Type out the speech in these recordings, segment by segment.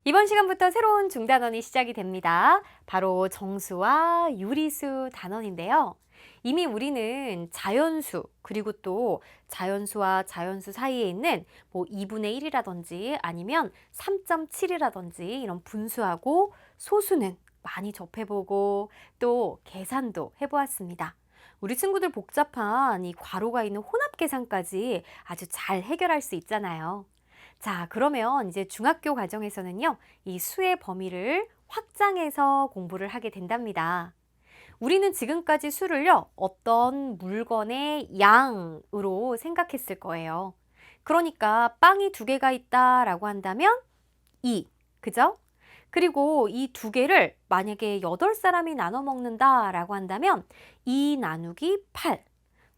이번 시간부터 새로운 중단원이 시작이 됩니다. 바로 정수와 유리수 단원인데요. 이미 우리는 자연수, 그리고 또 자연수와 자연수 사이에 있는 뭐 2분의 1이라든지 아니면 3.7이라든지 이런 분수하고 소수는 많이 접해보고 또 계산도 해보았습니다. 우리 친구들 복잡한 이 괄호가 있는 혼합 계산까지 아주 잘 해결할 수 있잖아요. 자, 그러면 이제 중학교 과정에서는요, 이 수의 범위를 확장해서 공부를 하게 된답니다. 우리는 지금까지 수를요, 어떤 물건의 양으로 생각했을 거예요. 그러니까 빵이 두 개가 있다라고 한다면 2, 그죠? 그리고 이 두 개를 만약에 8사람이 나눠 먹는다라고 한다면 2 나누기 8,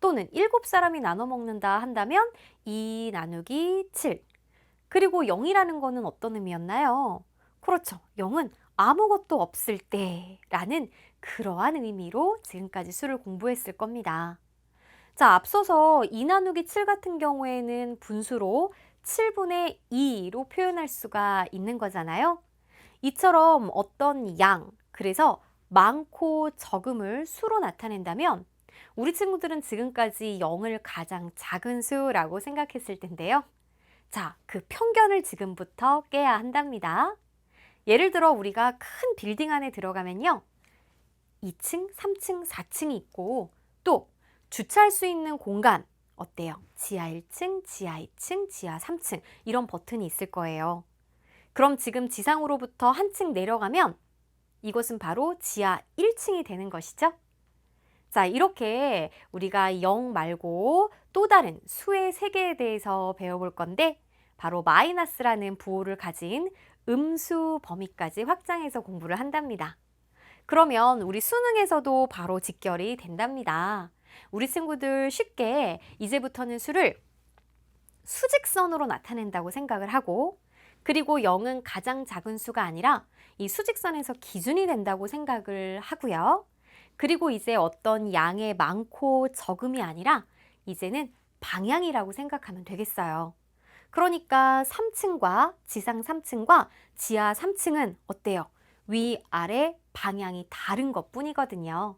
또는 7사람이 나눠 먹는다 한다면 2 나누기 7. 그리고 0이라는 거는 어떤 의미였나요? 그렇죠. 0은 아무것도 없을 때라는 그러한 의미로 지금까지 수를 공부했을 겁니다. 자, 앞서서 2 나누기 7 같은 경우에는 분수로 7분의 2로 표현할 수가 있는 거잖아요. 이처럼 어떤 양, 그래서 많고 적음을 수로 나타낸다면 우리 친구들은 지금까지 0을 가장 작은 수라고 생각했을 텐데요. 자, 그 편견을 지금부터 깨야 한답니다. 예를 들어 우리가 큰 빌딩 안에 들어가면요. 2층, 3층, 4층이 있고 또 주차할 수 있는 공간 어때요? 지하 1층, 지하 2층, 지하 3층 이런 버튼이 있을 거예요. 그럼 지금 지상으로부터 한 층 내려가면 이것은 바로 지하 1층이 되는 것이죠. 자, 이렇게 우리가 0 말고 또 다른 수의 세계에 대해서 배워볼 건데 바로 마이너스라는 부호를 가진 음수 범위까지 확장해서 공부를 한답니다. 그러면 우리 수능에서도 바로 직결이 된답니다. 우리 친구들 쉽게 이제부터는 수를 수직선으로 나타낸다고 생각을 하고 그리고 0은 가장 작은 수가 아니라 이 수직선에서 기준이 된다고 생각을 하고요. 그리고 이제 어떤 양의 많고 적음이 아니라 이제는 방향이라고 생각하면 되겠어요. 그러니까 3층과 지상 3층과 지하 3층은 어때요? 위, 아래 방향이 다른 것 뿐이거든요.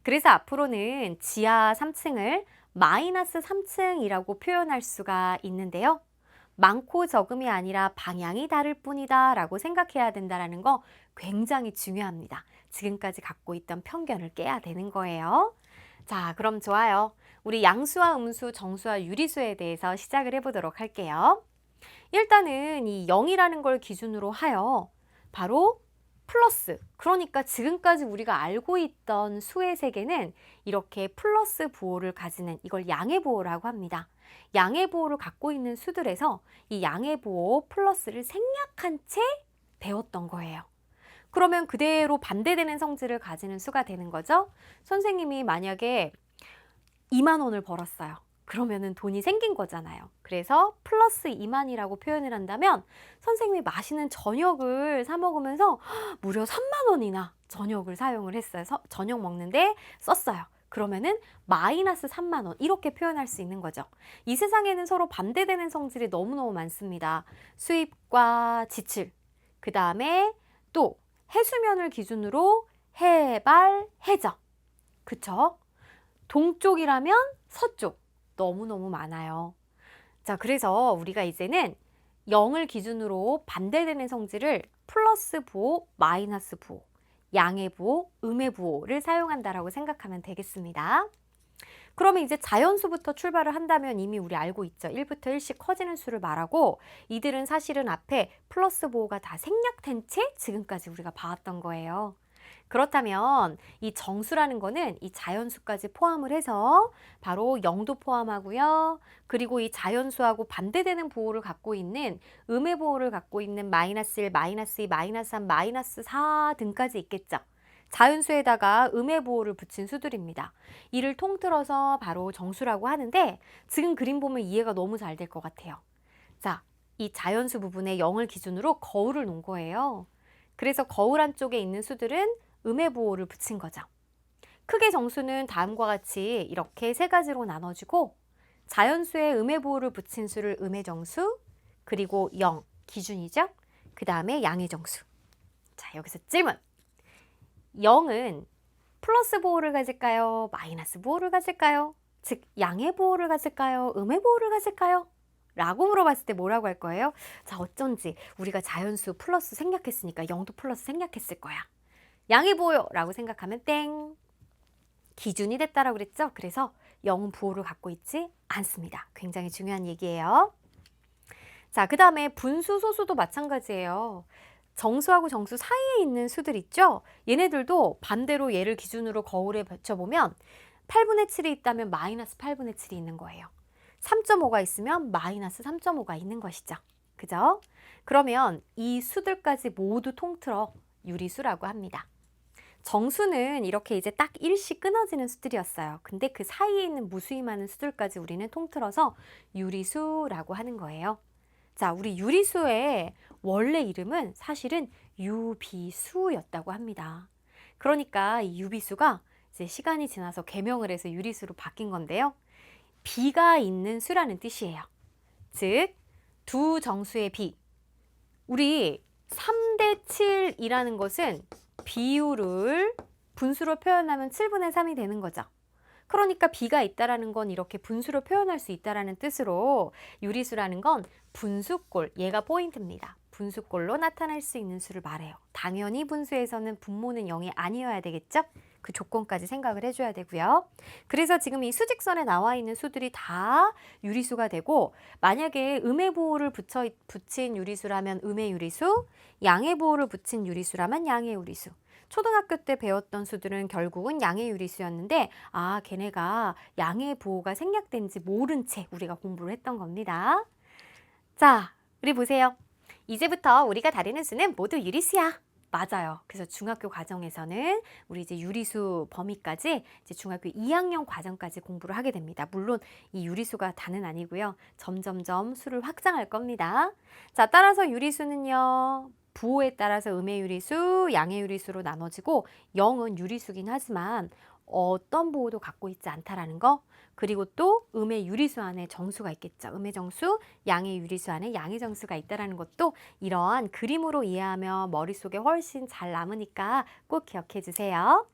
그래서 앞으로는 지하 3층을 마이너스 3층이라고 표현할 수가 있는데요. 많고 적음이 아니라 방향이 다를 뿐이다 라고 생각해야 된다는 거 굉장히 중요합니다. 지금까지 갖고 있던 편견을 깨야 되는 거예요. 자, 그럼 좋아요. 우리 양수와 음수, 정수와 유리수에 대해서 시작을 해보도록 할게요. 일단은 이 0이라는 걸 기준으로 하여 바로 플러스, 그러니까 지금까지 우리가 알고 있던 수의 세계는 이렇게 플러스 부호를 가지는 이걸 양의 부호라고 합니다. 양의 부호를 갖고 있는 수들에서 이 양의 부호 플러스를 생략한 채 배웠던 거예요. 그러면 그대로 반대되는 성질을 가지는 수가 되는 거죠. 선생님이 만약에 2만 원을 벌었어요. 그러면은 돈이 생긴 거잖아요. 그래서 플러스 2만이라고 표현을 한다면 선생님이 맛있는 저녁을 사 먹으면서 무려 3만 원이나 저녁을 사용을 했어요. 저녁 먹는데 썼어요. 그러면은 마이너스 3만 원 이렇게 표현할 수 있는 거죠. 이 세상에는 서로 반대되는 성질이 너무너무 많습니다. 수입과 지출, 그 다음에 또 해수면을 기준으로 해발, 해저, 그쵸? 동쪽이라면 서쪽 너무너무 많아요. 자, 그래서 우리가 이제는 0을 기준으로 반대되는 성질을 플러스 부호, 마이너스 부호, 양의 부호, 음의 부호를 사용한다라고 생각하면 되겠습니다. 그러면 이제 자연수부터 출발을 한다면 이미 우리 알고 있죠. 1부터 1씩 커지는 수를 말하고 이들은 사실은 앞에 플러스 부호가 다 생략된 채 지금까지 우리가 봐왔던 거예요. 그렇다면 이 정수라는 거는 이 자연수까지 포함을 해서 바로 0도 포함하고요. 그리고 이 자연수하고 반대되는 부호를 갖고 있는 음의 부호를 갖고 있는 마이너스 1, 마이너스 2, 마이너스 3, 마이너스 4 등까지 있겠죠. 자연수에다가 음의 부호를 붙인 수들입니다. 이를 통틀어서 바로 정수라고 하는데 지금 그림 보면 이해가 너무 잘 될 것 같아요. 자, 이 자연수 부분에 0을 기준으로 거울을 놓은 거예요. 그래서 거울 안쪽에 있는 수들은 음의 부호를 붙인 거죠. 크게 정수는 다음과 같이 이렇게 세 가지로 나눠지고 자연수에 음의 부호를 붙인 수를 음의 정수, 그리고 0, 기준이죠. 그 다음에 양의 정수. 자, 여기서 질문. 0은 플러스 보호를 가질까요? 마이너스 보호를 가질까요? 즉, 양의 보호를 가질까요? 음의 보호를 가질까요? 라고 물어봤을 때 뭐라고 할 거예요? 자, 어쩐지 우리가 자연수 플러스 생략했으니까 0도 플러스 생략했을 거야. 양의 보호요 라고 생각하면 땡. 기준이 됐다라고 그랬죠? 그래서 0 보호를 갖고 있지 않습니다. 굉장히 중요한 얘기예요. 자, 그 다음에 분수, 소수도 마찬가지예요. 정수하고 정수 사이에 있는 수들 있죠? 얘네들도 반대로 얘를 기준으로 거울에 비춰보면 8분의 7이 있다면 마이너스 8분의 7이 있는 거예요. 3.5가 있으면 마이너스 3.5가 있는 것이죠. 그죠? 그러면 이 수들까지 모두 통틀어 유리수라고 합니다. 정수는 이렇게 이제 딱 일씩 끊어지는 수들이었어요. 근데 그 사이에 있는 무수히 많은 수들까지 우리는 통틀어서 유리수라고 하는 거예요. 자, 우리 유리수의 원래 이름은 사실은 유비수였다고 합니다. 그러니까 이 유비수가 이제 시간이 지나서 개명을 해서 유리수로 바뀐 건데요. 비가 있는 수라는 뜻이에요. 즉, 두 정수의 비. 우리 3대 7이라는 것은 비율을 분수로 표현하면 7분의 3이 되는 거죠. 그러니까 비가 있다라는 건 이렇게 분수로 표현할 수 있다라는 뜻으로 유리수라는 건 분수꼴, 얘가 포인트입니다. 분수꼴로 나타날 수 있는 수를 말해요. 당연히 분수에서는 분모는 0이 아니어야 되겠죠? 그 조건까지 생각을 해줘야 되고요. 그래서 지금 이 수직선에 나와 있는 수들이 다 유리수가 되고, 만약에 음의 보호를 붙인 유리수라면 음의 유리수, 양의 보호를 붙인 유리수라면 양의 유리수. 초등학교 때 배웠던 수들은 결국은 양의 유리수였는데, 아, 걔네가 양의 보호가 생략된지 모른 채 우리가 공부를 했던 겁니다. 자, 우리 보세요. 이제부터 우리가 다루는 수는 모두 유리수야. 맞아요. 그래서 중학교 과정에서는 우리 이제 유리수 범위까지 이제 중학교 2학년 과정까지 공부를 하게 됩니다. 물론 이 유리수가 다는 아니고요. 점점점 수를 확장할 겁니다. 자, 따라서 유리수는요. 부호에 따라서 음의 유리수, 양의 유리수로 나눠지고 0은 유리수긴 하지만 어떤 보호도 갖고 있지 않다라는 거. 그리고 또 음의 유리수 안에 정수가 있겠죠. 음의 정수, 양의 유리수 안에 양의 정수가 있다라는 것도 이러한 그림으로 이해하면 머릿속에 훨씬 잘 남으니까 꼭 기억해 주세요.